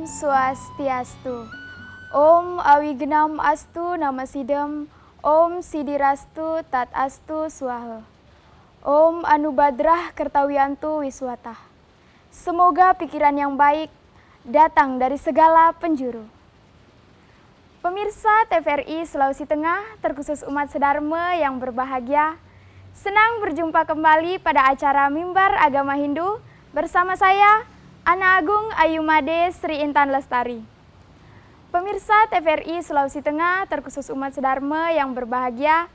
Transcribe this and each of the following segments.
Swastiastu. Om Awignam Astu Namasidam. Om Sidirastu Tat Astu Swaha. Om Anubadrah Kertawiantu Wiswatah. Semoga pikiran yang baik datang dari segala penjuru. Pemirsa TVRI Sulawesi Tengah, terkhusus umat sedharma yang berbahagia, senang berjumpa kembali pada acara Mimbar Agama Hindu bersama saya, Ana Agung Ayumade Sri Intan Lestari. Pemirsa TVRI Sulawesi Tengah, terkhusus umat sedharma yang berbahagia,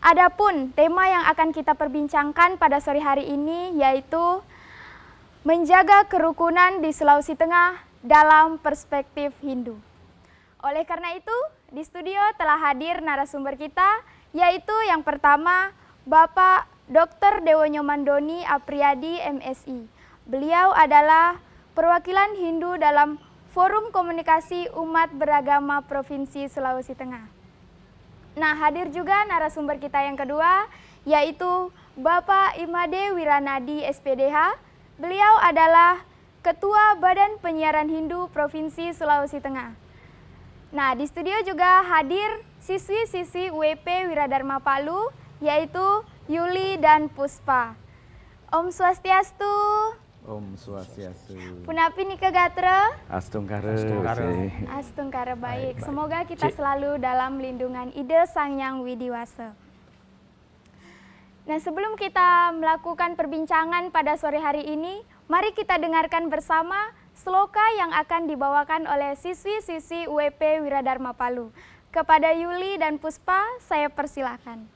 adapun tema yang akan kita perbincangkan pada sore hari ini yaitu menjaga kerukunan di Sulawesi Tengah dalam perspektif Hindu. Oleh karena itu, di studio telah hadir narasumber kita, yaitu yang pertama, Bapak Dr. Dewonyo Mandoni Apriyadi, MSI. Beliau adalah perwakilan Hindu dalam Forum Komunikasi Umat Beragama Provinsi Sulawesi Tengah. Nah, hadir juga narasumber kita yang kedua, yaitu Bapak Imade Wiranadi, SPDH. Beliau adalah Ketua Badan Penyiaran Hindu Provinsi Sulawesi Tengah. Nah, di studio juga hadir siswi-siswi UWP Wiradharma Palu, yaitu Yuli dan Puspa. Om Swastiastu. Om Swastiastu. Punapi Nika Gatra. Astungkara. Astungkara baik. Semoga kita selalu dalam lindungan Ide Sang Yang Widiwasa. Nah, sebelum kita melakukan perbincangan pada sore hari ini, mari kita dengarkan bersama sloka yang akan dibawakan oleh siswi-siswi UWP Wiradharma Palu. Kepada Yuli dan Puspa, saya persilakan.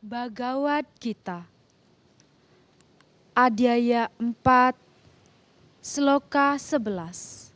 Bhagavad Gita, Adhyaya 4, Sloka 11.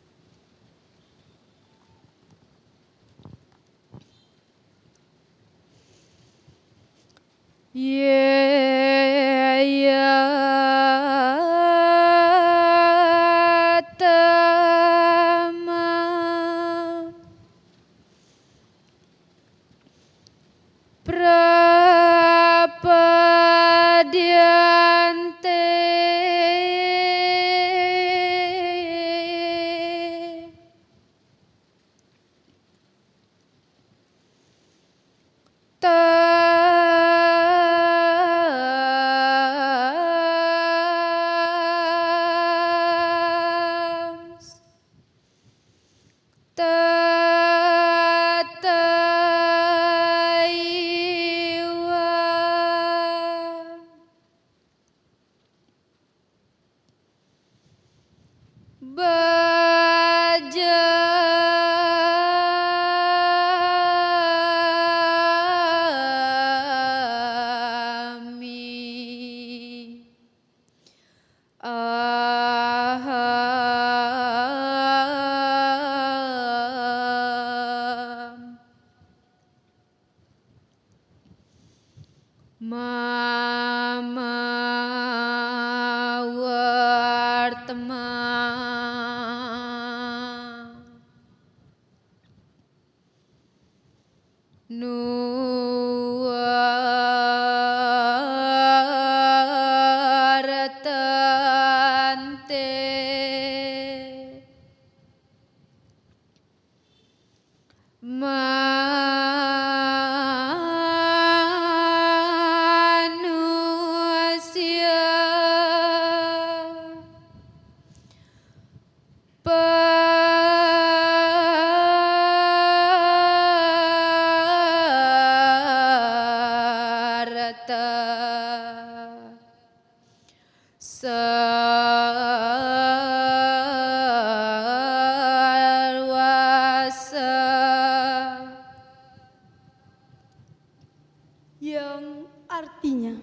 Yang artinya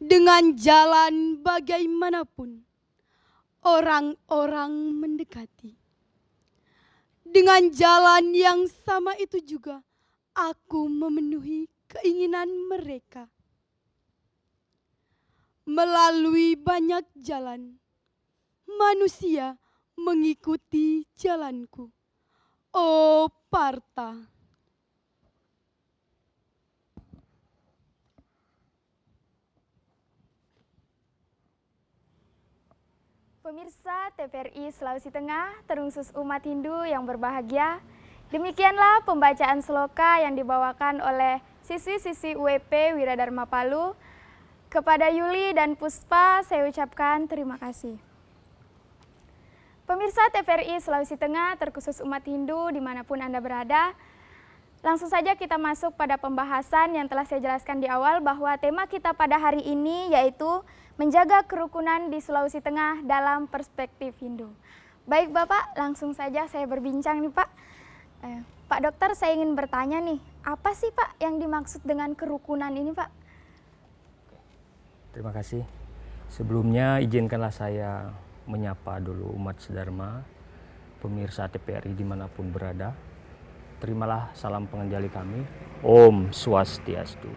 dengan jalan bagaimanapun orang-orang mendekati. Dengan jalan yang sama itu juga aku memenuhi keinginan mereka. Melalui banyak jalan, manusia mengikuti jalanku. oh Parta. Pemirsa TVRI Sulawesi Tengah, terkhusus umat Hindu yang berbahagia, demikianlah pembacaan sloka yang dibawakan oleh siswi-siswi UWP Wiradharma Palu. Kepada Yuli dan Puspa, saya ucapkan terima kasih. Pemirsa TVRI Sulawesi Tengah, terkhusus umat Hindu dimanapun Anda berada, langsung saja kita masuk pada pembahasan yang telah saya jelaskan di awal bahwa tema kita pada hari ini yaitu menjaga kerukunan di Sulawesi Tengah dalam perspektif Hindu. Baik Bapak, langsung saja saya berbincang nih Pak. Pak Dokter, saya ingin bertanya nih, apa sih Pak yang dimaksud dengan kerukunan ini Pak? Terima kasih. Sebelumnya izinkanlah saya menyapa dulu umat sedharma, pemirsa TVRI dimanapun berada. Terimalah salam pengenjali kami. Om Swastiastu.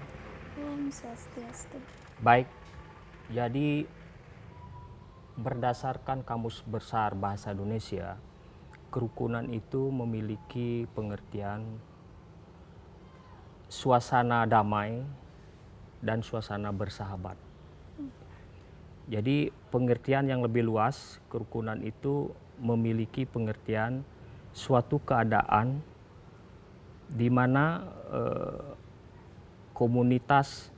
Om Swastiastu. Baik, jadi berdasarkan Kamus Besar Bahasa Indonesia, kerukunan itu memiliki pengertian suasana damai dan suasana bersahabat. Jadi pengertian yang lebih luas, kerukunan itu memiliki pengertian suatu keadaan di mana komunitas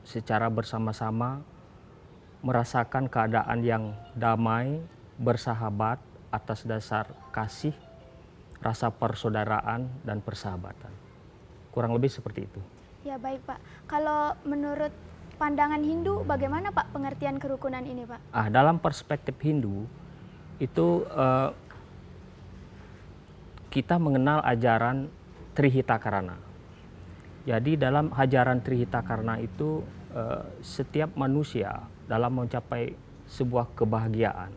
secara bersama-sama merasakan keadaan yang damai, bersahabat atas dasar kasih, rasa persaudaraan dan persahabatan. Kurang lebih seperti itu. Ya baik Pak, kalau menurut pandangan Hindu, bagaimana Pak pengertian kerukunan ini Pak? Dalam perspektif Hindu, itu kita mengenal ajaran Trihitakarana. Jadi dalam ajaran Trihitakarana itu setiap manusia dalam mencapai sebuah kebahagiaan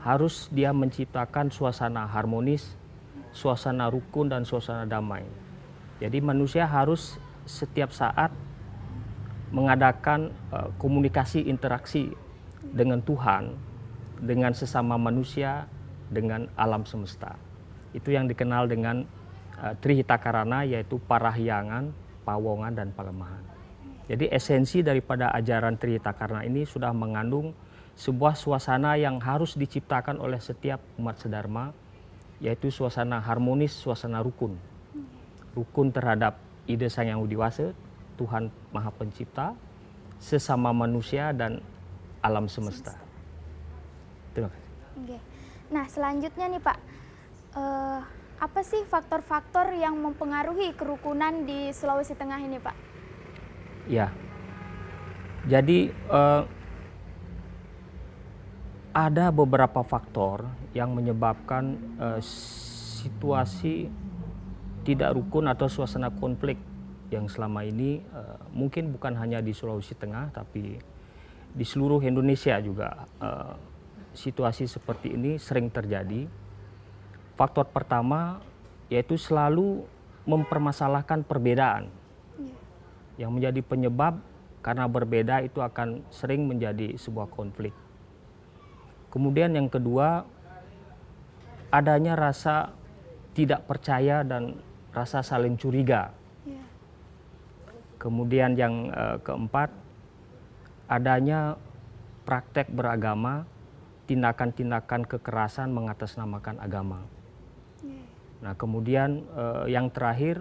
harus dia menciptakan suasana harmonis, suasana rukun dan suasana damai. Jadi manusia harus setiap saat mengadakan komunikasi interaksi dengan Tuhan, dengan sesama manusia, dengan alam semesta. Itu yang dikenal dengan Trihitakarana, yaitu parahyangan, pawongan, dan palemahan. Jadi esensi daripada ajaran Trihitakarana ini sudah mengandung sebuah suasana yang harus diciptakan oleh setiap umat sedharma, yaitu suasana harmonis, suasana rukun. Rukun terhadap ide Sang Yang Widi Wasa, Tuhan Maha Pencipta, sesama manusia, dan alam semesta. Terima kasih. Oke. Nah selanjutnya nih Pak, apa sih faktor-faktor yang mempengaruhi kerukunan di Sulawesi Tengah ini Pak? Ya, jadi ada beberapa faktor yang menyebabkan situasi tidak rukun atau suasana konflik yang selama ini mungkin bukan hanya di Sulawesi Tengah tapi di seluruh Indonesia juga situasi seperti ini sering terjadi. Faktor pertama yaitu selalu mempermasalahkan perbedaan yang menjadi penyebab karena berbeda itu akan sering menjadi sebuah konflik. Kemudian yang kedua, adanya rasa tidak percaya dan rasa saling curiga. Kemudian yang keempat, adanya praktek beragama, tindakan-tindakan kekerasan mengatasnamakan agama. Nah kemudian yang terakhir,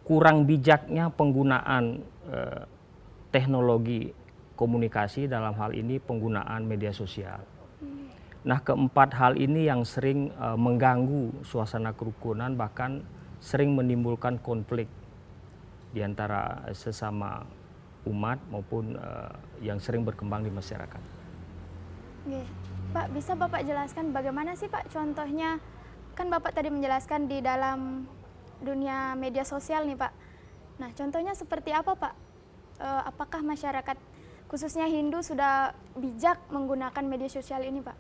kurang bijaknya penggunaan teknologi komunikasi, dalam hal ini penggunaan media sosial. Nah keempat hal ini yang sering mengganggu suasana kerukunan, bahkan sering menimbulkan konflik di antara sesama umat maupun yang sering berkembang di masyarakat. Oke. Pak, bisa Bapak jelaskan bagaimana sih Pak contohnya? Kan Bapak tadi menjelaskan di dalam dunia media sosial nih Pak. Nah contohnya seperti apa Pak? Apakah masyarakat khususnya Hindu sudah bijak menggunakan media sosial ini Pak?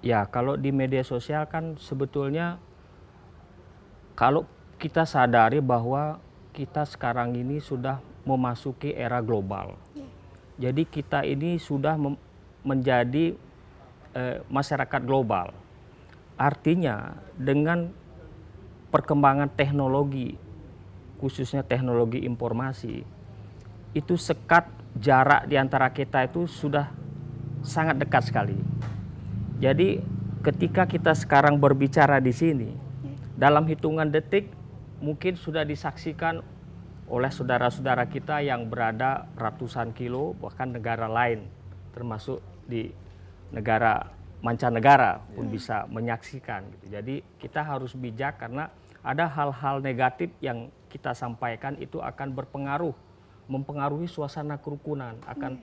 Ya, kalau di media sosial kan sebetulnya kalau kita sadari bahwa kita sekarang ini sudah memasuki era global. Jadi kita ini sudah menjadi masyarakat global. Artinya dengan perkembangan teknologi, khususnya teknologi informasi, itu sekat jarak di antara kita itu sudah sangat dekat sekali. Jadi ketika kita sekarang berbicara di sini, dalam hitungan detik mungkin sudah disaksikan oleh saudara-saudara kita yang berada ratusan kilo, bahkan negara lain, termasuk di negara mancanegara pun bisa menyaksikan. Jadi kita harus bijak karena ada hal-hal negatif yang kita sampaikan itu akan berpengaruh, mempengaruhi suasana kerukunan, akan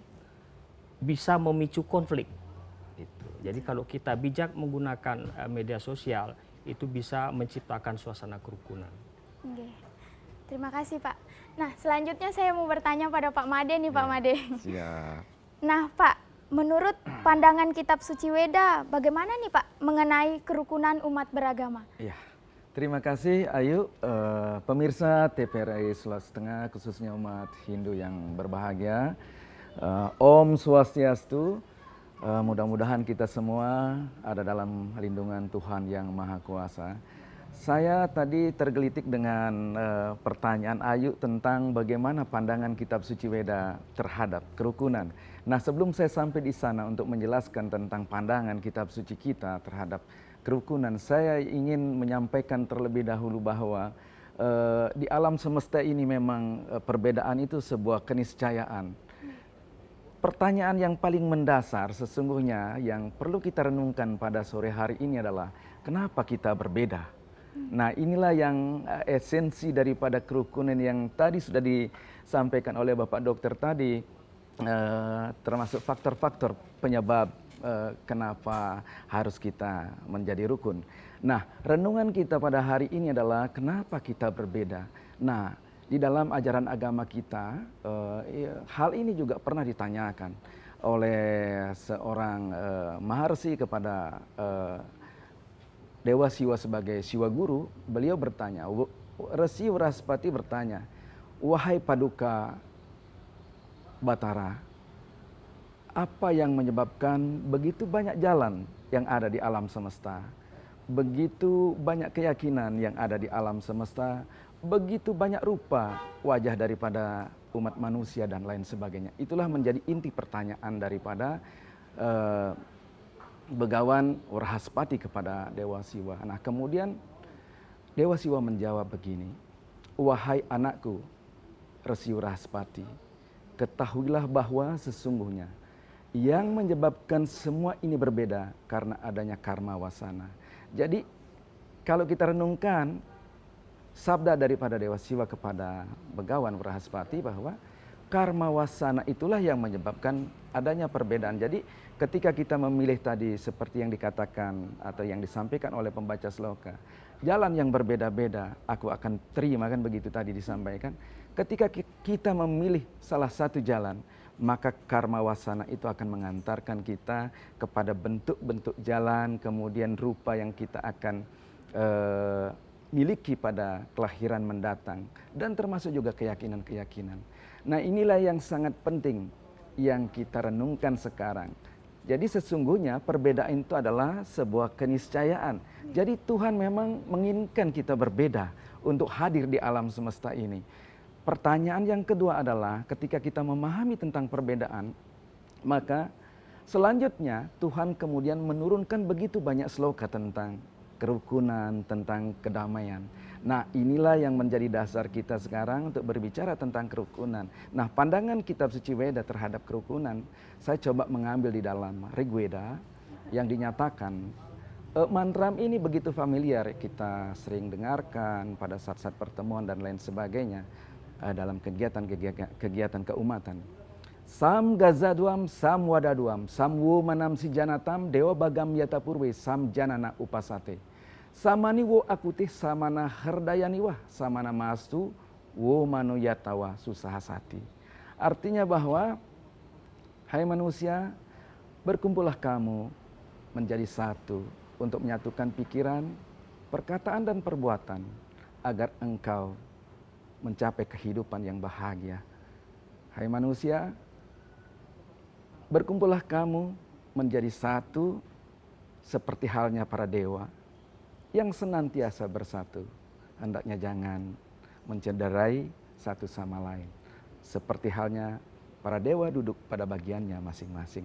bisa memicu konflik. Gitu. Jadi kalau kita bijak menggunakan media sosial, itu bisa menciptakan suasana kerukunan. Oke. Terima kasih Pak. Nah selanjutnya saya mau bertanya pada Pak Made nih Pak Made. Siap. Nah Pak, menurut pandangan Kitab Suci Weda, bagaimana nih Pak mengenai kerukunan umat beragama? Iya. Terima kasih Ayu, pemirsa TPRI Sulawesi Tengah, khususnya umat Hindu yang berbahagia. Om Swastiastu, mudah-mudahan kita semua ada dalam lindungan Tuhan yang Maha Kuasa. Saya tadi tergelitik dengan pertanyaan Ayu tentang bagaimana pandangan Kitab Suci Weda terhadap kerukunan. Nah, sebelum saya sampai di sana untuk menjelaskan tentang pandangan Kitab Suci kita terhadap kerukunan, saya ingin menyampaikan terlebih dahulu bahwa di alam semesta ini memang perbedaan itu sebuah keniscayaan. Pertanyaan yang paling mendasar sesungguhnya yang perlu kita renungkan pada sore hari ini adalah kenapa kita berbeda? Nah, inilah yang esensi daripada kerukunan yang tadi sudah disampaikan oleh Bapak Dokter tadi, termasuk faktor-faktor penyebab kenapa harus kita menjadi rukun. Nah, renungan kita pada hari ini adalah kenapa kita berbeda. Nah, di dalam ajaran agama kita, hal ini juga pernah ditanyakan oleh seorang maharsi kepada Dewa Siwa sebagai Siwa Guru. Beliau bertanya, Resi Wrahaspati bertanya, wahai Paduka Batara, apa yang menyebabkan begitu banyak jalan yang ada di alam semesta, begitu banyak keyakinan yang ada di alam semesta, begitu banyak rupa wajah daripada umat manusia dan lain sebagainya. Itulah menjadi inti pertanyaan daripada Begawan Wrahaspati kepada Dewa Siwa. Nah, kemudian Dewa Siwa menjawab begini, wahai anakku Resi Wrahaspati, ketahuilah bahwa sesungguhnya yang menyebabkan semua ini berbeda karena adanya karma wasana. Jadi kalau kita renungkan sabda daripada Dewa Siwa kepada Begawan Wrahaspati bahwa karma wasana itulah yang menyebabkan adanya perbedaan. Jadi ketika kita memilih tadi seperti yang dikatakan atau yang disampaikan oleh pembaca sloka, jalan yang berbeda-beda aku akan terima, kan begitu tadi disampaikan. Ketika kita memilih salah satu jalan, maka karma wasana itu akan mengantarkan kita kepada bentuk-bentuk jalan, kemudian rupa yang kita akan miliki pada kelahiran mendatang, dan termasuk juga keyakinan-keyakinan. Nah, inilah yang sangat penting yang kita renungkan sekarang. Jadi sesungguhnya perbedaan itu adalah sebuah keniscayaan. Jadi Tuhan memang menginginkan kita berbeda untuk hadir di alam semesta ini. Pertanyaan yang kedua adalah ketika kita memahami tentang perbedaan, maka selanjutnya Tuhan kemudian menurunkan begitu banyak sloka tentang kerukunan, tentang kedamaian. Nah, inilah yang menjadi dasar kita sekarang untuk berbicara tentang kerukunan. Nah, pandangan Kitab Suci Weda terhadap kerukunan, saya coba mengambil di dalam Rigveda yang dinyatakan. Mantram ini begitu familiar, kita sering dengarkan pada saat-saat pertemuan dan lain sebagainya dalam kegiatan keumatan. Sam gazaduam, sam wadaduam, sam wo manam si janatam, dewa bagam yatapurwe, sam janana upasate. Samani wo akutih samana herdayaniwah, samana mastu wo manu yatawa susahasati. Artinya bahwa, hai manusia, berkumpullah kamu menjadi satu untuk menyatukan pikiran, perkataan dan perbuatan agar engkau mencapai kehidupan yang bahagia. Hai manusia, berkumpullah kamu menjadi satu seperti halnya para dewa, yang senantiasa bersatu. Hendaknya jangan mencederai satu sama lain. Seperti halnya para dewa duduk pada bagiannya masing-masing.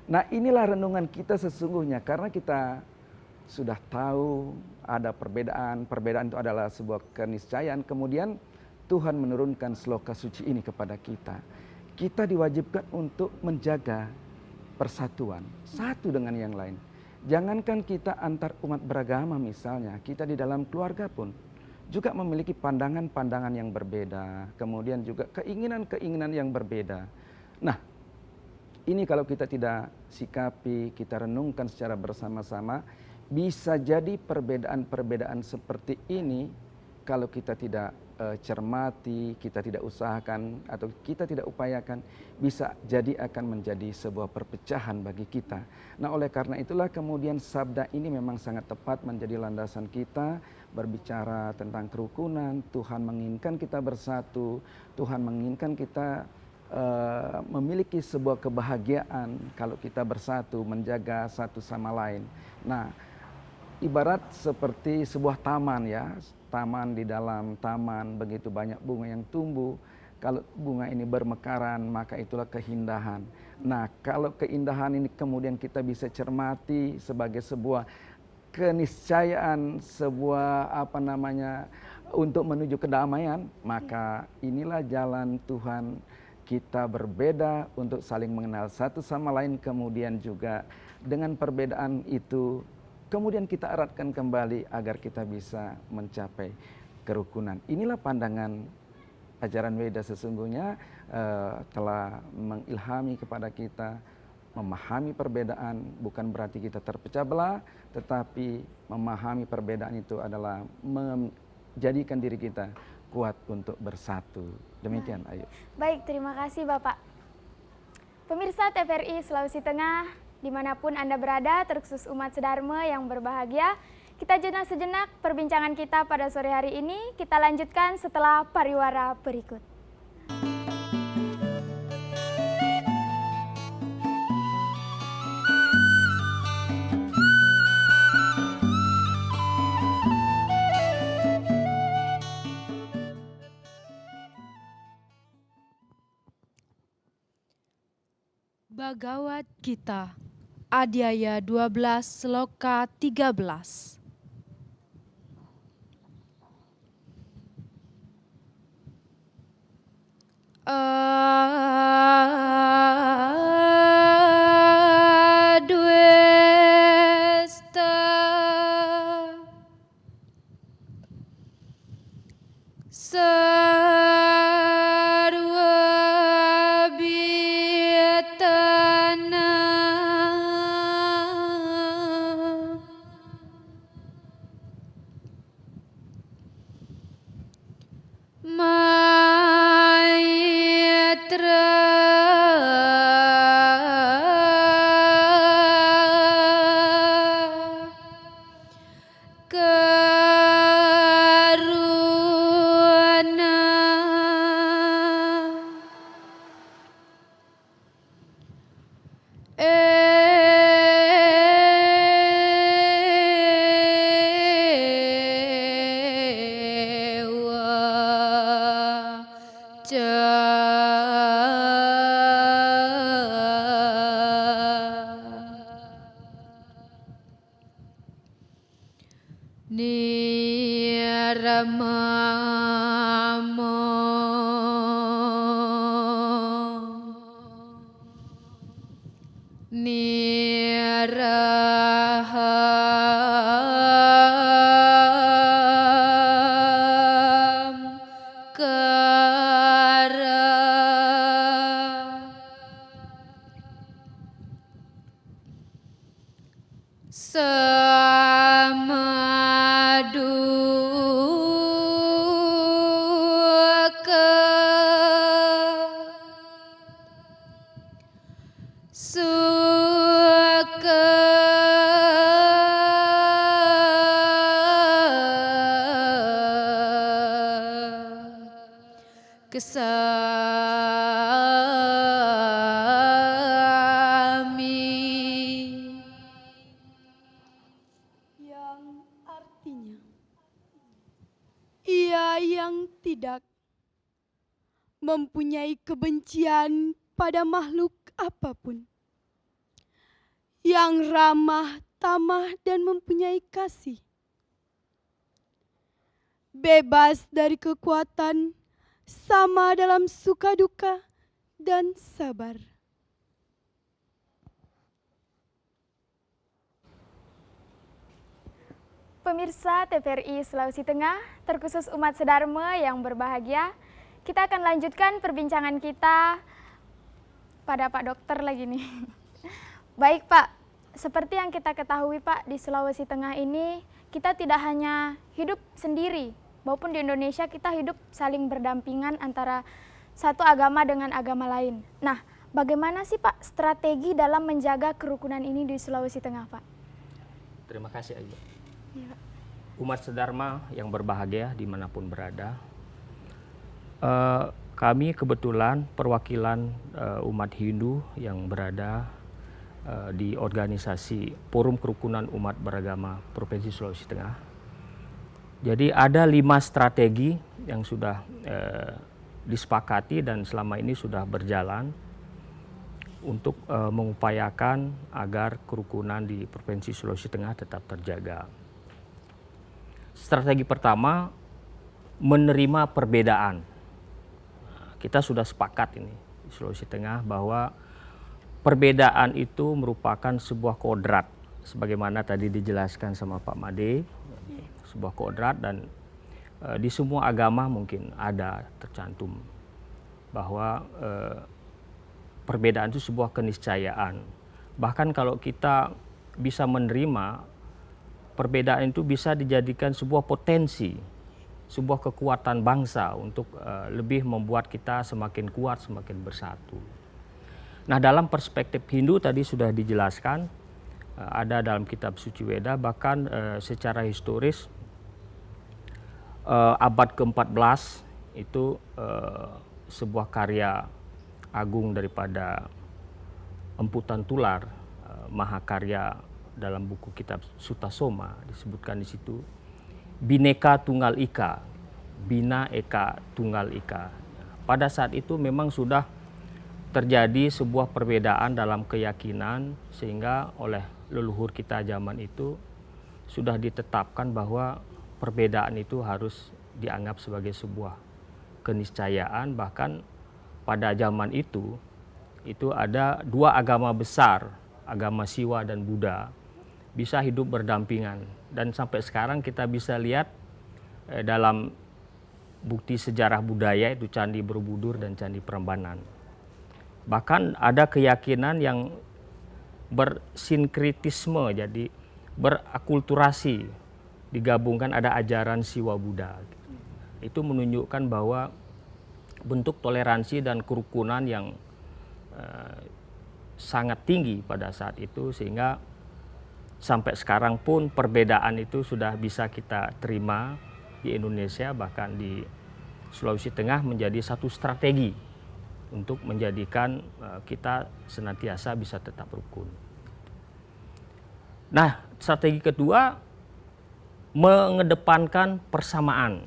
Nah, inilah renungan kita sesungguhnya, karena kita sudah tahu ada perbedaan. Perbedaan itu adalah sebuah keniscayaan. Kemudian Tuhan menurunkan sloka suci ini kepada kita. Kita diwajibkan untuk menjaga persatuan satu dengan yang lain. Jangankan kita antar umat beragama misalnya, kita di dalam keluarga pun juga memiliki pandangan-pandangan yang berbeda, kemudian juga keinginan-keinginan yang berbeda. Nah, ini kalau kita tidak sikapi, kita renungkan secara bersama-sama, bisa jadi perbedaan-perbedaan seperti ini kalau kita tidak cermati, kita tidak usahakan atau kita tidak upayakan, bisa jadi akan menjadi sebuah perpecahan bagi kita. Nah, oleh karena itulah kemudian sabda ini memang sangat tepat menjadi landasan kita berbicara tentang kerukunan. Tuhan menginginkan kita bersatu, Tuhan menginginkan kita memiliki sebuah kebahagiaan kalau kita bersatu, menjaga satu sama lain. Nah, ibarat seperti sebuah taman ya, taman, di dalam taman begitu banyak bunga yang tumbuh. Kalau bunga ini bermekaran, maka itulah keindahan. Nah, kalau keindahan ini kemudian kita bisa cermati sebagai sebuah keniscayaan, sebuah untuk menuju kedamaian, maka inilah jalan Tuhan. Kita berbeda untuk saling mengenal satu sama lain, kemudian juga dengan perbedaan itu kemudian kita eratkan kembali agar kita bisa mencapai kerukunan. Inilah pandangan ajaran Weda sesungguhnya telah mengilhami kepada kita memahami perbedaan, bukan berarti kita terpecah belah, tetapi memahami perbedaan itu adalah menjadikan diri kita kuat untuk bersatu. Demikian, Ayu. Baik, terima kasih Bapak. Pemirsa TVRI Sulawesi Tengah, dimanapun Anda berada, terkhusus umat Sedharma yang berbahagia, kita jenak sejenak perbincangan kita pada sore hari ini. Kita lanjutkan setelah pariwara berikut. Bhagavad Gita, Adhyaya 12, Sloka 13. Adwesta yang artinya yang tidak mempunyai kebencian pada makhluk apapun, yang ramah, tamah, dan mempunyai kasih, bebas dari kekuatan, sama dalam suka duka dan sabar. Pemirsa TVRI Sulawesi Tengah, terkhusus umat Sedharma yang berbahagia, kita akan lanjutkan perbincangan kita pada Pak Dokter lagi nih. Baik Pak, seperti yang kita ketahui Pak, di Sulawesi Tengah ini kita tidak hanya hidup sendiri, maupun di Indonesia kita hidup saling berdampingan antara satu agama dengan agama lain. Nah, bagaimana sih Pak strategi dalam menjaga kerukunan ini di Sulawesi Tengah Pak? Terima kasih Ayu. Ya. Umat Sedharma yang berbahagia dimanapun berada, kami kebetulan perwakilan umat Hindu yang berada di organisasi Forum Kerukunan Umat Beragama Provinsi Sulawesi Tengah. Jadi ada 5 strategi yang sudah disepakati dan selama ini sudah berjalan untuk mengupayakan agar kerukunan di Provinsi Sulawesi Tengah tetap terjaga. Strategi pertama, menerima perbedaan. Kita sudah sepakat ini di Sulawesi Tengah bahwa perbedaan itu merupakan sebuah kodrat, sebagaimana tadi dijelaskan sama Pak Made, sebuah kodrat, dan di semua agama mungkin ada tercantum bahwa perbedaan itu sebuah keniscayaan. Bahkan kalau kita bisa menerima perbedaan itu, bisa dijadikan sebuah potensi, sebuah kekuatan bangsa untuk lebih membuat kita semakin kuat, semakin bersatu. Nah, dalam perspektif Hindu tadi sudah dijelaskan, ada dalam kitab Suci Weda, bahkan secara historis abad ke-14 itu sebuah karya agung daripada Empu Tantular, mahakarya dalam buku kitab Sutta Soma, disebutkan di situ Bineka Tunggal Ika, Bina Eka Tunggal Ika. Pada saat itu memang sudah terjadi sebuah perbedaan dalam keyakinan, sehingga oleh leluhur kita zaman itu sudah ditetapkan bahwa perbedaan itu harus dianggap sebagai sebuah keniscayaan. Bahkan pada zaman itu ada 2 agama besar, agama Siwa dan Buddha, bisa hidup berdampingan. Dan sampai sekarang kita bisa lihat dalam bukti sejarah budaya itu Candi Borobudur dan Candi Prambanan. Bahkan ada keyakinan yang bersinkritisme, jadi berakulturasi, digabungkan, ada ajaran Siwa Buddha. Itu menunjukkan bahwa bentuk toleransi dan kerukunan yang sangat tinggi pada saat itu, sehingga sampai sekarang pun perbedaan itu sudah bisa kita terima di Indonesia, bahkan di Sulawesi Tengah menjadi satu strategi untuk menjadikan kita senantiasa bisa tetap rukun. Nah, strategi kedua, mengedepankan persamaan.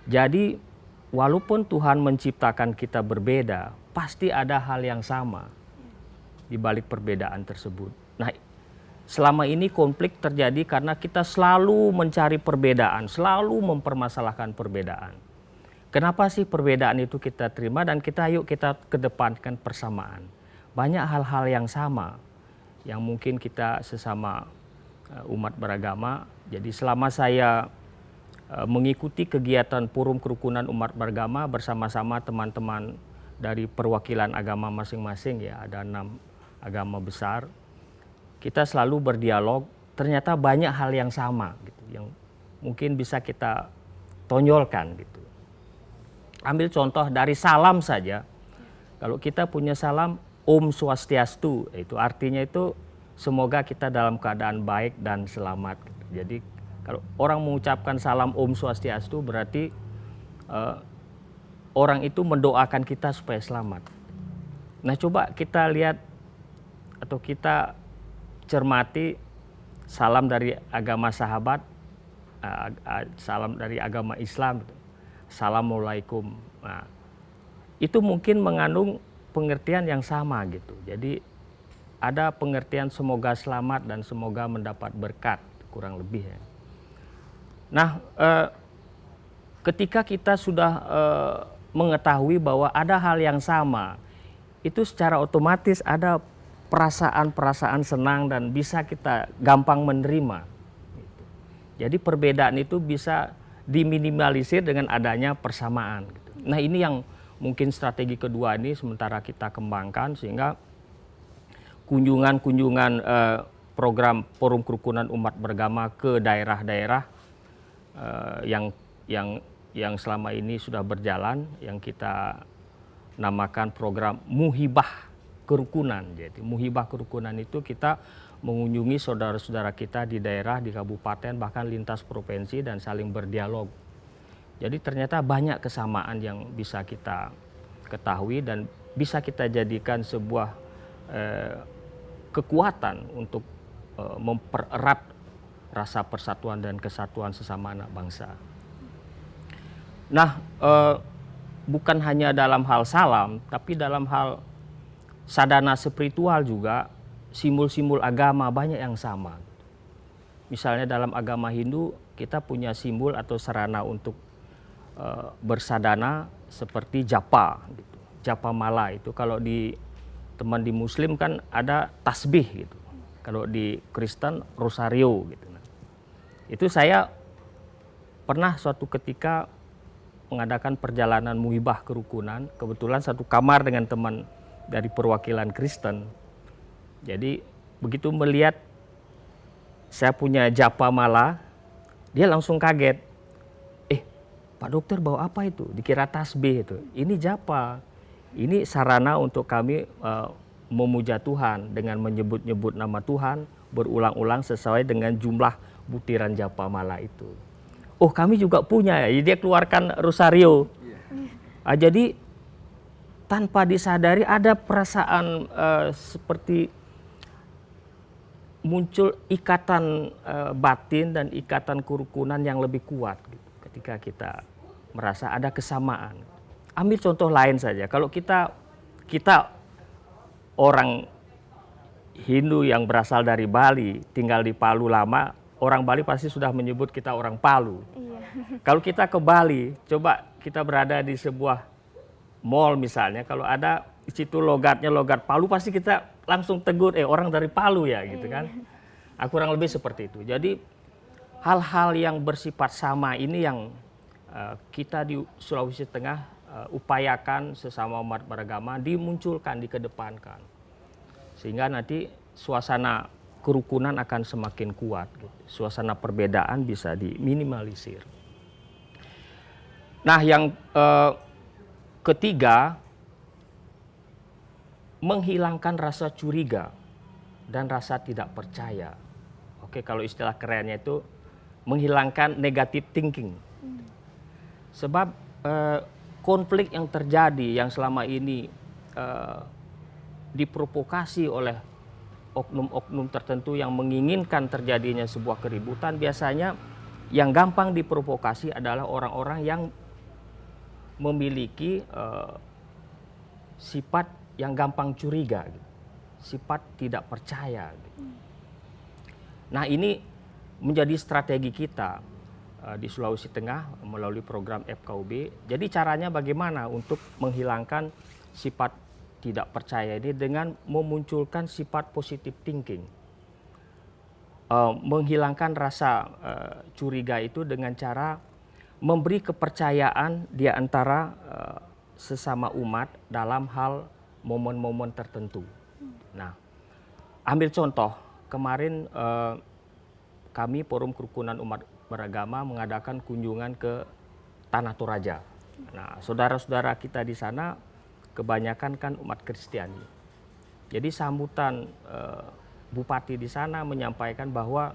Jadi walaupun Tuhan menciptakan kita berbeda, pasti ada hal yang sama di balik perbedaan tersebut. Nah, selama ini konflik terjadi karena kita selalu mencari perbedaan, selalu mempermasalahkan perbedaan. Kenapa sih perbedaan itu kita terima dan kita kedepankan persamaan? Banyak hal-hal yang sama yang mungkin kita sesama umat beragama. Jadi selama saya mengikuti kegiatan Forum Kerukunan Umat Beragama bersama-sama teman-teman dari perwakilan agama masing-masing, ya ada 6 agama besar, kita selalu berdialog. Ternyata banyak hal yang sama gitu, yang mungkin bisa kita tonjolkan gitu. Ambil contoh dari salam saja. Kalau kita punya salam Om Swastiastu, itu artinya itu semoga kita dalam keadaan baik dan selamat. Jadi kalau orang mengucapkan salam Om Swastiastu, berarti orang itu mendoakan kita supaya selamat. Nah, coba kita lihat atau kita cermati salam dari agama sahabat, salam dari agama Islam, Assalamualaikum. Nah, itu mungkin mengandung pengertian yang sama gitu. Jadi ada pengertian semoga selamat dan semoga mendapat berkat, kurang lebih ya. Nah, ketika kita sudah mengetahui bahwa ada hal yang sama, itu secara otomatis ada perasaan-perasaan senang dan bisa kita gampang menerima. Jadi perbedaan itu bisa diminimalisir dengan adanya persamaan. Nah, ini yang mungkin strategi kedua ini sementara kita kembangkan, sehingga kunjungan-kunjungan program Forum Kerukunan Umat Beragama ke daerah-daerah yang selama ini sudah berjalan, yang kita namakan program Muhibah Kerukunan. Jadi Muhibah Kerukunan itu kita mengunjungi saudara-saudara kita di daerah, di kabupaten, bahkan lintas provinsi dan saling berdialog. Jadi ternyata banyak kesamaan yang bisa kita ketahui dan bisa kita jadikan sebuah kekuatan untuk mempererat rasa persatuan dan kesatuan sesama anak bangsa. Nah, bukan hanya dalam hal salam, tapi dalam hal sadana spiritual juga, simbol-simbol agama banyak yang sama. Misalnya dalam agama Hindu kita punya simbol atau sarana untuk bersadana seperti japa, gitu. Japa mala itu kalau di teman di Muslim kan ada tasbih gitu. Kalau di Kristen rosario gitu. Nah, itu saya pernah suatu ketika mengadakan perjalanan muhibah kerukunan, kebetulan satu kamar dengan teman dari perwakilan Kristen. Jadi begitu melihat saya punya japa mala, dia langsung kaget. Pak dokter bawa apa itu? Dikira tasbih itu. Ini japa. Ini sarana untuk kami memuja Tuhan dengan menyebut-nyebut nama Tuhan berulang-ulang sesuai dengan jumlah butiran japa mala itu. Oh, kami juga punya ya. Dia keluarkan rosario. Jadi tanpa disadari ada perasaan seperti muncul ikatan batin dan ikatan kerukunan yang lebih kuat gitu, ketika kita merasa ada kesamaan. Ambil contoh lain saja. Kalau kita orang Hindu yang berasal dari Bali, tinggal di Palu lama, orang Bali pasti sudah menyebut kita orang Palu. Iya. Kalau kita ke Bali, coba kita berada di sebuah mall misalnya, kalau ada di situ logatnya logat Palu, pasti kita langsung tegur, orang dari Palu ya gitu kan. Kurang lebih seperti itu. Jadi hal-hal yang bersifat sama ini yang kita di Sulawesi Tengah upayakan sesama umat beragama dimunculkan, dikedepankan. Sehingga nanti suasana kerukunan akan semakin kuat. Gitu. Suasana perbedaan bisa diminimalisir. Nah, yang ketiga, menghilangkan rasa curiga dan rasa tidak percaya. Oke, kalau istilah kerennya itu menghilangkan negative thinking. Sebab konflik yang terjadi yang selama ini diprovokasi oleh oknum-oknum tertentu yang menginginkan terjadinya sebuah keributan, biasanya yang gampang diprovokasi adalah orang-orang yang memiliki sifat yang gampang curiga, gitu. Sifat tidak percaya. Gitu. Nah, ini menjadi strategi kita di Sulawesi Tengah melalui program FKUB. Jadi caranya bagaimana untuk menghilangkan sifat tidak percaya ini dengan memunculkan sifat positive thinking. Menghilangkan rasa curiga itu dengan cara memberi kepercayaan di antara sesama umat dalam hal momen-momen tertentu. Nah, ambil contoh, kemarin kami Forum Kerukunan Umat Beragama mengadakan kunjungan ke Tanah Toraja. Nah, saudara-saudara kita di sana kebanyakan kan umat Kristiani. Jadi sambutan Bupati di sana menyampaikan bahwa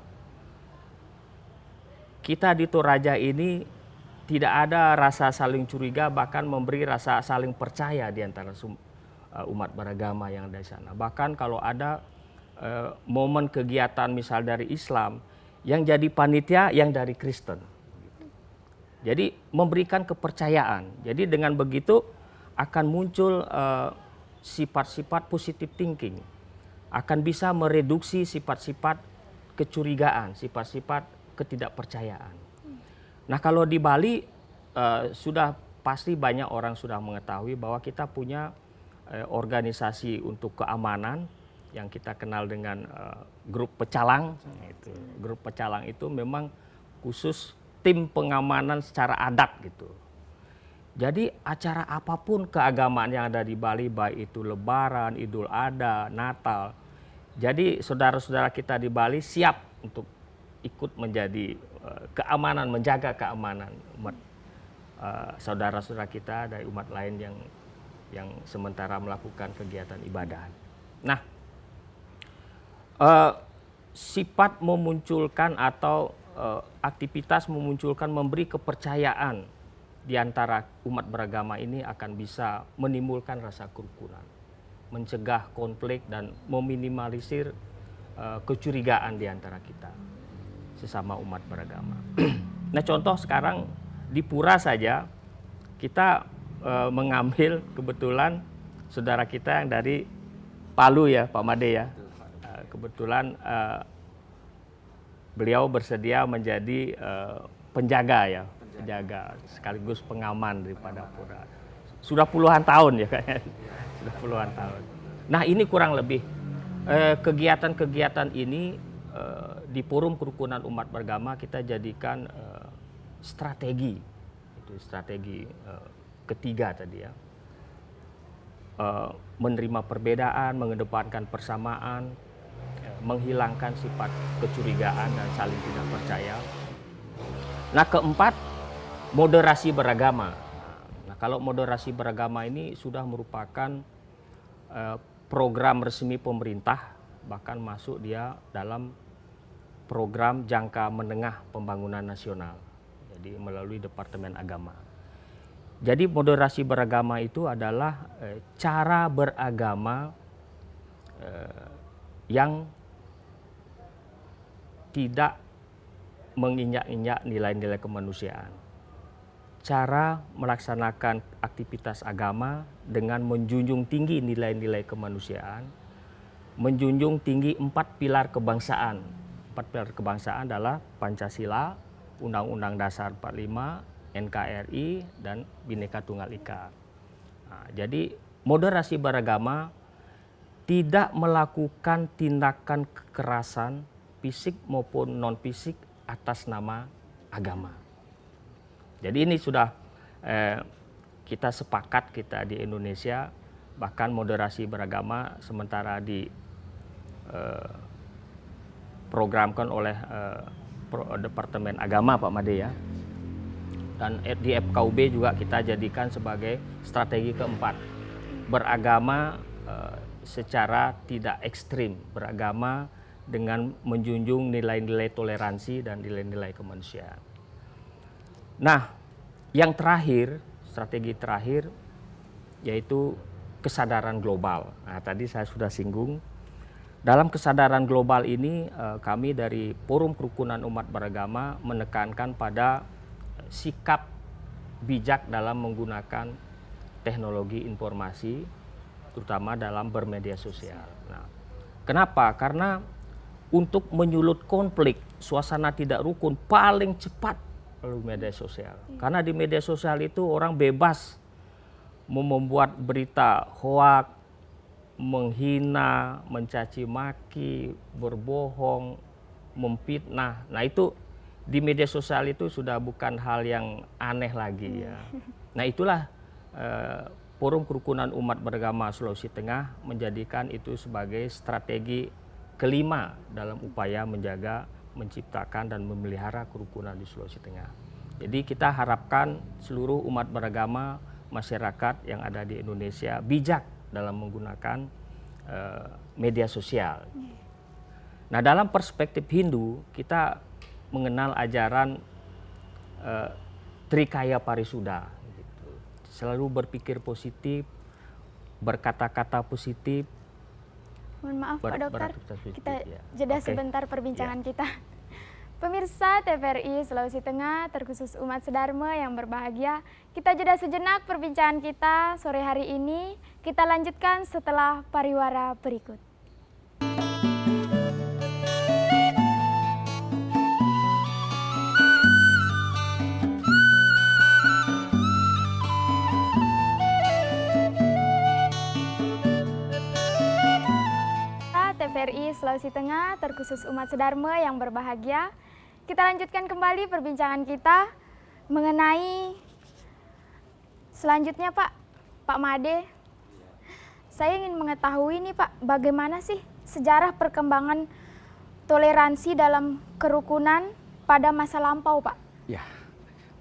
kita di Toraja ini tidak ada rasa saling curiga, bahkan memberi rasa saling percaya di antara umat beragama yang ada di sana. Bahkan kalau ada momen kegiatan misal dari Islam yang jadi panitia yang dari Kristen. Jadi memberikan kepercayaan. Jadi dengan begitu akan muncul sifat-sifat positive thinking. Akan bisa mereduksi sifat-sifat kecurigaan, sifat-sifat ketidakpercayaan. Nah kalau di Bali sudah pasti banyak orang sudah mengetahui bahwa kita punya organisasi untuk keamanan yang kita kenal dengan grup pecalang. Grup pecalang itu memang khusus tim pengamanan secara adat gitu. Jadi acara apapun keagamaan yang ada di Bali, baik itu Lebaran, Idul Adha, Natal. Jadi saudara-saudara kita di Bali siap untuk ikut menjadi keamanan, menjaga keamanan umat saudara-saudara kita dari umat lain yang sementara melakukan kegiatan ibadah. Nah, sifat memunculkan atau aktivitas memunculkan memberi kepercayaan di antara umat beragama ini akan bisa menimbulkan rasa kerukunan, mencegah konflik dan meminimalisir kecurigaan di antara kita sesama umat beragama. Nah contoh sekarang di Pura saja kita mengambil kebetulan saudara kita yang dari Palu ya Pak Made ya. Kebetulan beliau bersedia menjadi penjaga sekaligus pengaman daripada Pura. Sudah puluhan tahun ya kayaknya. Sudah puluhan tahun. Nah ini kurang lebih kegiatan-kegiatan ini di Forum Kerukunan Umat Beragama kita jadikan strategi, itu strategi ketiga tadi ya. Menerima perbedaan, mengedepankan persamaan, menghilangkan sifat kecurigaan dan saling tidak percaya. Nah keempat, moderasi beragama. Nah kalau moderasi beragama ini sudah merupakan program resmi pemerintah, bahkan masuk dia dalam program jangka menengah pembangunan nasional, jadi melalui Departemen Agama. Jadi moderasi beragama itu adalah cara beragama yang tidak menginjak-injak nilai-nilai kemanusiaan. Cara melaksanakan aktivitas agama dengan menjunjung tinggi nilai-nilai kemanusiaan, menjunjung tinggi 4 pilar kebangsaan. 4 pilar kebangsaan adalah Pancasila, Undang-Undang Dasar 45, NKRI, dan Bhinneka Tunggal Ika. Nah, jadi moderasi beragama tidak melakukan tindakan kekerasan fisik maupun non fisik atas nama agama. Jadi ini sudah kita sepakat kita di Indonesia, bahkan moderasi beragama sementara diprogramkan oleh Departemen Agama Pak Made ya. Dan di FKUB juga kita jadikan sebagai strategi keempat. Beragama secara tidak ekstrim, beragama dengan menjunjung nilai-nilai toleransi dan nilai-nilai kemanusiaan. Nah, yang terakhir, strategi terakhir yaitu kesadaran global. Nah, tadi saya sudah singgung. Dalam kesadaran global ini kami dari Forum Kerukunan Umat Beragama menekankan pada sikap bijak dalam menggunakan teknologi informasi, terutama dalam bermedia sosial. Nah, kenapa? Karena untuk menyulut konflik, suasana tidak rukun paling cepat melalui media sosial. Karena di media sosial itu orang bebas membuat berita hoak, menghina, mencaci maki, berbohong, memfitnah. Nah itu di media sosial itu sudah bukan hal yang aneh lagi ya. Nah itulah Forum Kerukunan Umat Beragama Sulawesi Tengah menjadikan itu sebagai strategi kelima dalam upaya menjaga, menciptakan dan memelihara kerukunan di Sulawesi Tengah. Jadi kita harapkan seluruh umat beragama, masyarakat yang ada di Indonesia bijak dalam menggunakan media sosial. Nah dalam perspektif Hindu kita mengenal ajaran Trikaya Parisuda. Gitu. Selalu berpikir positif, berkata-kata positif. Mohon maaf Pak Dokter, kita jeda sebentar perbincangan kita. Pemirsa TVRI Sulawesi Tengah, terkhusus umat Sedharma yang berbahagia, kita jeda sejenak perbincangan kita sore hari ini. Kita lanjutkan setelah pariwara berikut. TVRI Sulawesi Tengah, terkhusus umat Sedharma yang berbahagia, kita lanjutkan kembali perbincangan kita mengenai selanjutnya Pak Made. Saya ingin mengetahui nih Pak, bagaimana sih sejarah perkembangan toleransi dalam kerukunan pada masa lampau Pak? Ya,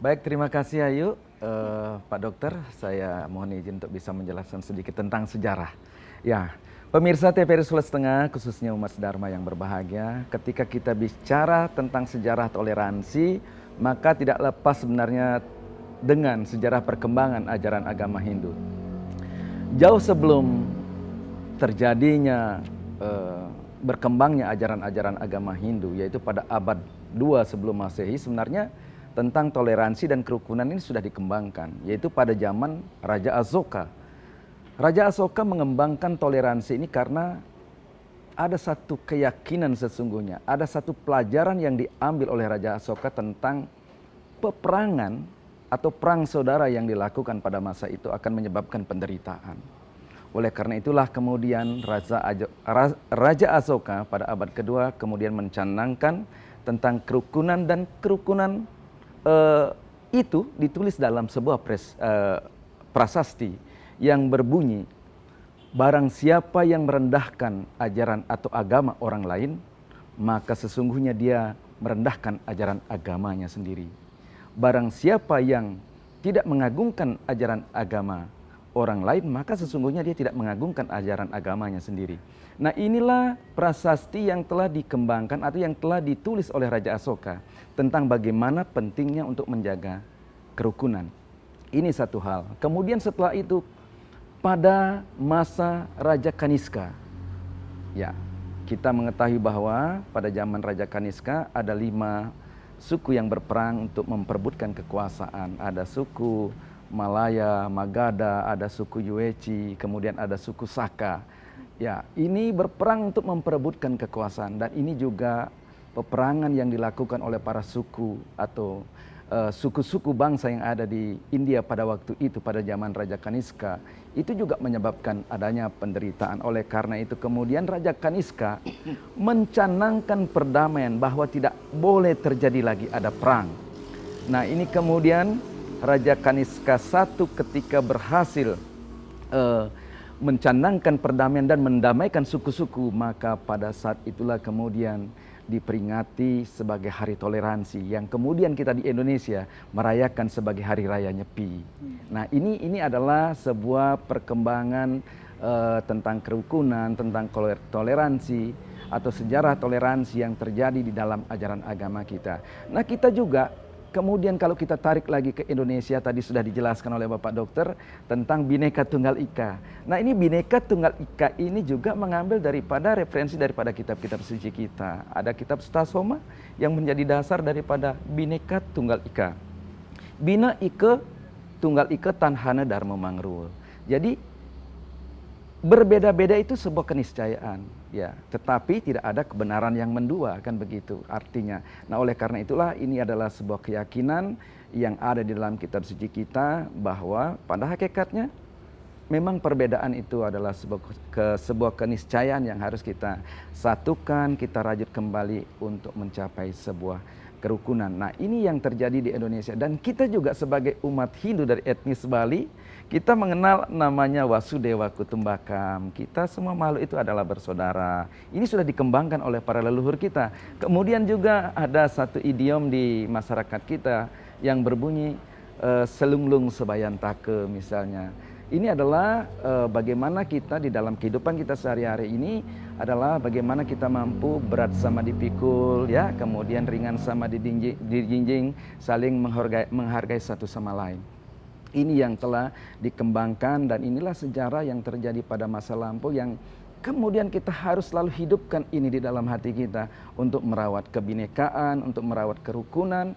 baik, terima kasih Ayu. Pak Dokter, saya mohon izin untuk bisa menjelaskan sedikit tentang sejarah. Ya, pemirsa TVRI Sulawesi Tengah, khususnya umat Sedharma yang berbahagia, ketika kita bicara tentang sejarah toleransi, maka tidak lepas sebenarnya dengan sejarah perkembangan ajaran agama Hindu. Jauh sebelum terjadinya berkembangnya ajaran-ajaran agama Hindu, yaitu pada abad 2 sebelum Masehi, sebenarnya tentang toleransi dan kerukunan ini sudah dikembangkan, yaitu pada zaman Raja Asoka. Raja Asoka mengembangkan toleransi ini karena ada satu keyakinan sesungguhnya, ada satu pelajaran yang diambil oleh Raja Asoka tentang peperangan atau perang saudara yang dilakukan pada masa itu akan menyebabkan penderitaan. Oleh karena itulah kemudian Raja Asoka pada abad kedua kemudian mencanangkan tentang kerukunan, dan kerukunan itu ditulis dalam sebuah prasasti yang berbunyi, barang siapa yang merendahkan ajaran atau agama orang lain, maka sesungguhnya dia merendahkan ajaran agamanya sendiri. Barang siapa yang tidak mengagungkan ajaran agama orang lain, maka sesungguhnya dia tidak mengagungkan ajaran agamanya sendiri. Nah, inilah prasasti yang telah dikembangkan atau yang telah ditulis oleh Raja Asoka tentang bagaimana pentingnya untuk menjaga kerukunan. Ini satu hal. Kemudian setelah itu, pada masa Raja Kaniska, ya, kita mengetahui bahwa pada zaman Raja Kaniska ada 5 suku yang berperang untuk memperebutkan kekuasaan. Ada suku Malaya, Magadha, ada suku Yueci, kemudian ada suku Saka. Ya, ini berperang untuk memperebutkan kekuasaan, dan ini juga peperangan yang dilakukan oleh para suku atau suku-suku bangsa yang ada di India pada waktu itu, pada zaman Raja Kaniska. Itu juga menyebabkan adanya penderitaan. Oleh karena itu kemudian Raja Kaniska mencanangkan perdamaian, bahwa tidak boleh terjadi lagi ada perang. Nah, ini kemudian Raja Kaniska I ketika berhasil mencanangkan perdamaian dan mendamaikan suku-suku, maka pada saat itulah kemudian diperingati sebagai Hari Toleransi, yang kemudian kita di Indonesia merayakan sebagai Hari Raya Nyepi. Nah, ini adalah sebuah perkembangan tentang kerukunan, tentang toleransi atau sejarah toleransi yang terjadi di dalam ajaran agama kita. Nah, kita juga kemudian kalau kita tarik lagi ke Indonesia, tadi sudah dijelaskan oleh Bapak Dokter tentang Bhinneka Tunggal Ika. Nah, ini Bhinneka Tunggal Ika ini juga mengambil daripada referensi daripada kitab-kitab suci kita. Ada kitab Stasoma yang menjadi dasar daripada Bhinneka Tunggal Ika. Bina Ike Tunggal Ike Tanhana Dharma Mangrul. Jadi berbeda-beda itu sebuah keniscayaan, ya, tetapi tidak ada kebenaran yang mendua, kan begitu artinya. Nah, oleh karena itulah ini adalah sebuah keyakinan yang ada di dalam kitab suci kita, bahwa pada hakikatnya memang perbedaan itu adalah sebuah keniscayaan yang harus kita satukan, kita rajut kembali untuk mencapai sebuah kerukunan. Nah, ini yang terjadi di Indonesia, dan kita juga sebagai umat Hindu dari etnis Bali, kita mengenal namanya Wasudewa Kutumbakam. Kita semua makhluk itu adalah bersaudara. Ini sudah dikembangkan oleh para leluhur kita. Kemudian juga ada satu idiom di masyarakat kita yang berbunyi selunglung sebayantake misalnya. Ini adalah bagaimana kita di dalam kehidupan kita sehari-hari ini adalah bagaimana kita mampu berat sama dipikul, ya, kemudian ringan sama dijinjing, saling menghargai satu sama lain. Ini yang telah dikembangkan, dan inilah sejarah yang terjadi pada masa lampau yang Kemudian kita harus selalu hidupkan ini di dalam hati kita untuk merawat kebinekaan, untuk merawat kerukunan.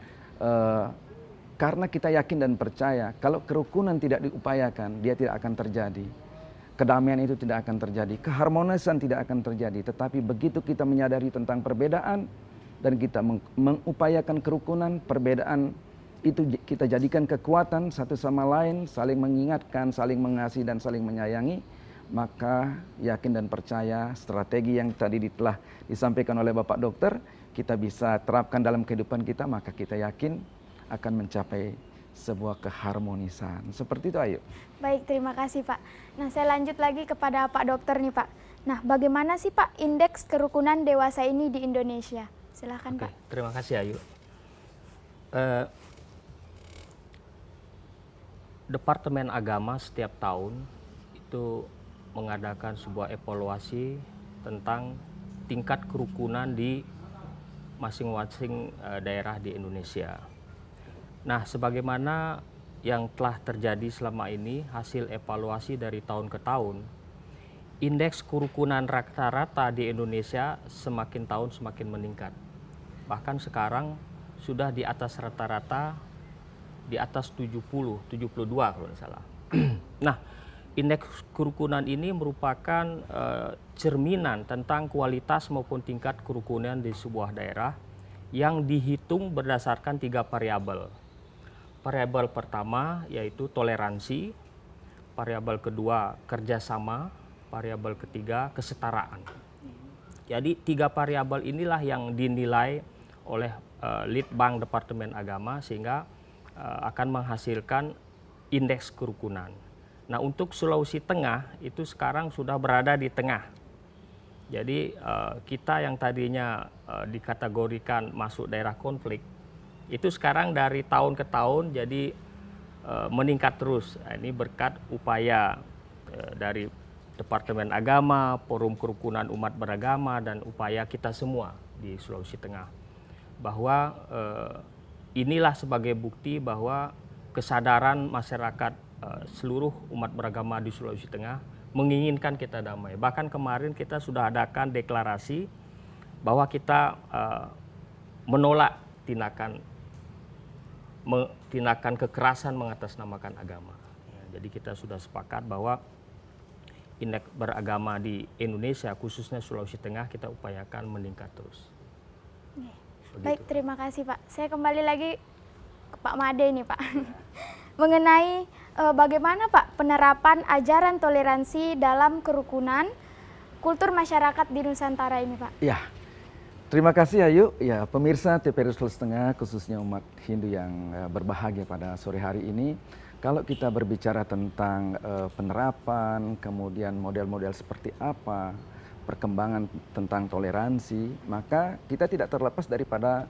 Karena kita yakin dan percaya kalau kerukunan tidak diupayakan, dia tidak akan terjadi. Kedamaian itu tidak akan terjadi, keharmonisan tidak akan terjadi. Tetapi begitu kita menyadari tentang perbedaan dan kita mengupayakan kerukunan, perbedaan itu kita jadikan kekuatan satu sama lain, saling mengingatkan, saling mengasihi dan saling menyayangi, maka yakin dan percaya strategi yang tadi telah disampaikan oleh Bapak Dokter, kita bisa terapkan dalam kehidupan kita, maka kita yakin akan mencapai sebuah keharmonisan. Seperti itu, Ayu. Baik, terima kasih Pak. Nah, saya lanjut lagi kepada Pak Dokter nih Pak. Nah, bagaimana sih Pak indeks kerukunan dewasa ini di Indonesia? Silakan Pak. Terima kasih Ayu. Departemen Agama setiap tahun itu mengadakan sebuah evaluasi tentang tingkat kerukunan di masing-masing daerah di Indonesia. Nah, sebagaimana yang telah terjadi selama ini, hasil evaluasi dari tahun ke tahun, indeks kerukunan rata-rata di Indonesia semakin tahun semakin meningkat. Bahkan sekarang sudah di atas rata-rata, di atas 70, 72 kalau tidak salah. Nah, indeks kerukunan ini merupakan cerminan tentang kualitas maupun tingkat kerukunan di sebuah daerah yang dihitung berdasarkan 3 variabel. Variabel pertama yaitu toleransi, variabel kedua kerjasama, variabel ketiga kesetaraan. Jadi 3 variabel inilah yang dinilai oleh Litbang Departemen Agama sehingga akan menghasilkan indeks kerukunan. Nah, untuk Sulawesi Tengah itu sekarang sudah berada di tengah. Jadi kita yang tadinya dikategorikan masuk daerah konflik, itu sekarang dari tahun ke tahun jadi meningkat terus. Ini berkat upaya dari Departemen Agama, Forum Kerukunan Umat Beragama, dan upaya kita semua di Sulawesi Tengah. Bahwa inilah sebagai bukti bahwa kesadaran masyarakat seluruh umat beragama di Sulawesi Tengah menginginkan kita damai. Bahkan kemarin kita sudah adakan deklarasi bahwa kita menolak tindakan kekerasan mengatasnamakan agama. Ya, jadi kita sudah sepakat bahwa indeks beragama di Indonesia, khususnya Sulawesi Tengah, kita upayakan meningkat terus. Baik, terima kasih Pak. Saya kembali lagi ke Pak Made nih Pak. Mengenai bagaimana Pak penerapan ajaran toleransi dalam kerukunan kultur masyarakat di Nusantara ini Pak. Ya, terima kasih Ayu. Ya, pemirsa TVRI Sulawesi Tengah, khususnya umat Hindu yang berbahagia pada sore hari ini. Kalau kita berbicara tentang penerapan, kemudian model-model seperti apa, perkembangan tentang toleransi, maka kita tidak terlepas daripada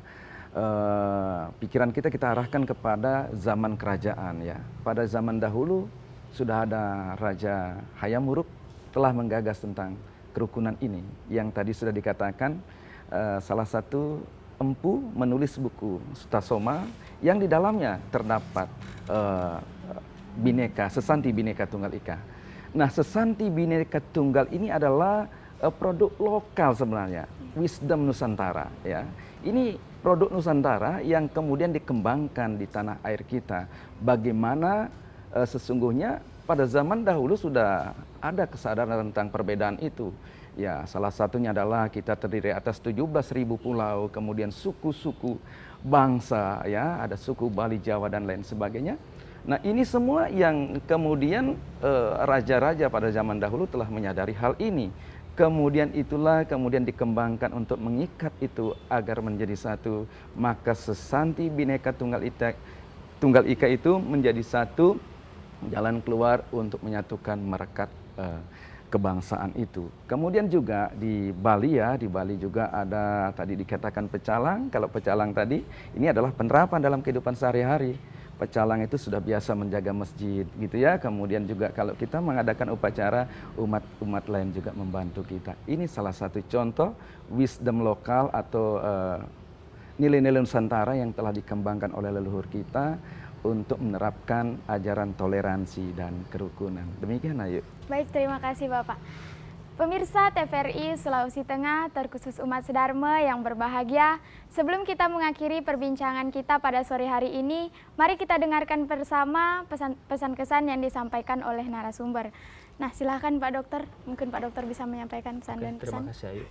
pikiran kita arahkan kepada zaman kerajaan ya. Pada zaman dahulu sudah ada Raja Hayam Wuruk telah menggagas tentang kerukunan ini yang tadi sudah dikatakan. Salah satu empu menulis buku Sutasoma yang di dalamnya terdapat Sesanti Bhinneka Tunggal Ika. Nah, Sesanti Bhinneka Tunggal ini adalah produk lokal sebenarnya, wisdom Nusantara ya. Ini produk Nusantara yang kemudian dikembangkan di tanah air kita. Bagaimana sesungguhnya pada zaman dahulu sudah ada kesadaran tentang perbedaan itu. Ya, salah satunya adalah kita terdiri atas 17.000 pulau, kemudian suku-suku bangsa, ya, ada suku Bali, Jawa dan lain sebagainya. Nah, ini semua yang kemudian raja-raja pada zaman dahulu telah menyadari hal ini. Kemudian kemudian dikembangkan untuk mengikat itu agar menjadi satu. Maka Sesanti Bhinneka Tunggal Ika itu menjadi satu jalan keluar untuk menyatukan merekat kebangsaan itu. Kemudian juga di Bali ya, di Bali juga ada tadi dikatakan pecalang. Kalau pecalang tadi ini adalah penerapan dalam kehidupan sehari-hari. Pecalang itu sudah biasa menjaga masjid gitu ya. Kemudian juga kalau kita mengadakan upacara, umat lain juga membantu kita. Ini salah satu contoh wisdom lokal atau nilai-nilai Nusantara yang telah dikembangkan oleh leluhur kita untuk menerapkan ajaran toleransi dan kerukunan. Demikian Ayu. Baik, terima kasih Bapak. Pemirsa TVRI Sulawesi Tengah, terkhusus umat Sedharma yang berbahagia, sebelum kita mengakhiri perbincangan kita pada sore hari ini, mari kita dengarkan bersama pesan kesan yang disampaikan oleh narasumber. Nah, silakan Pak Dokter, mungkin Pak Dokter bisa menyampaikan pesan dan Terima pesan. kasih Ayu.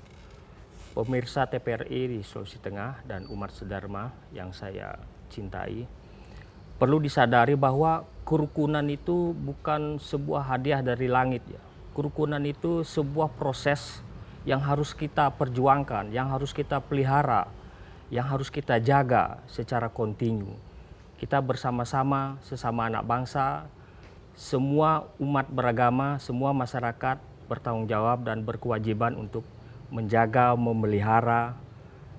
Pemirsa TVRI di Sulawesi Tengah dan umat Sedharma yang saya cintai, perlu disadari bahwa kerukunan itu bukan sebuah hadiah dari langit ya. Kerukunan itu sebuah proses yang harus kita perjuangkan, yang harus kita pelihara, yang harus kita jaga secara kontinu. Kita bersama-sama sesama anak bangsa, semua umat beragama, semua masyarakat bertanggung jawab dan berkewajiban untuk menjaga, memelihara,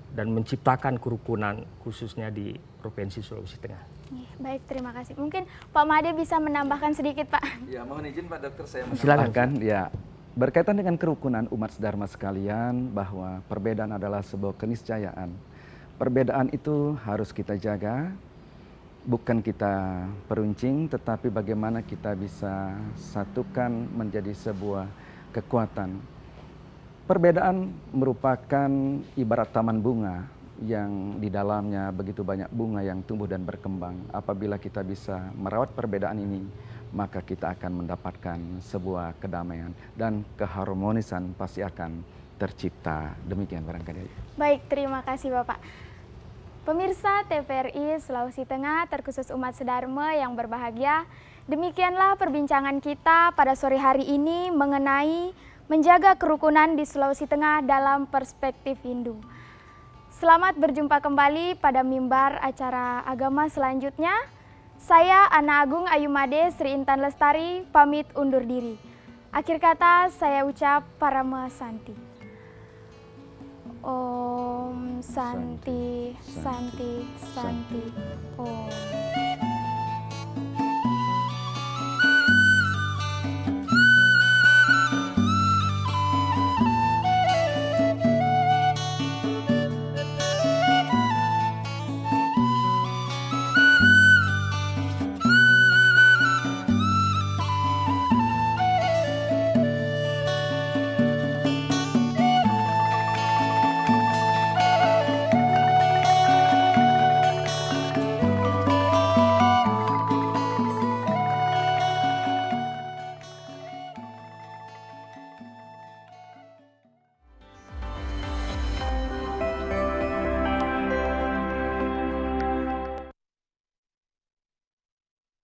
dan menciptakan kerukunan khususnya di Provinsi Sulawesi Tengah. Baik, terima kasih. Mungkin Pak Made bisa menambahkan sedikit, Pak. Ya, mohon izin Pak Dokter saya Silakan. Ya, berkaitan dengan kerukunan umat Sedharma sekalian, bahwa perbedaan adalah sebuah keniscayaan. Perbedaan itu harus kita jaga, bukan kita peruncing, tetapi bagaimana kita bisa satukan menjadi sebuah kekuatan. Perbedaan merupakan ibarat taman bunga yang di dalamnya begitu banyak bunga yang tumbuh dan berkembang. Apabila kita bisa merawat perbedaan ini, maka kita akan mendapatkan sebuah kedamaian dan keharmonisan pasti akan tercipta. Demikian barangkali. Baik, terima kasih Bapak. Pemirsa TVRI Sulawesi Tengah, terkhusus umat Sedharma yang berbahagia, demikianlah perbincangan kita pada sore hari ini mengenai menjaga kerukunan di Sulawesi Tengah dalam perspektif Hindu. Selamat berjumpa kembali pada mimbar acara agama selanjutnya. Saya Ana Agung Ayumade Sri Intan Lestari pamit undur diri. Akhir kata saya ucap Parama Santi. Om Santi, Santi, Santi, Om.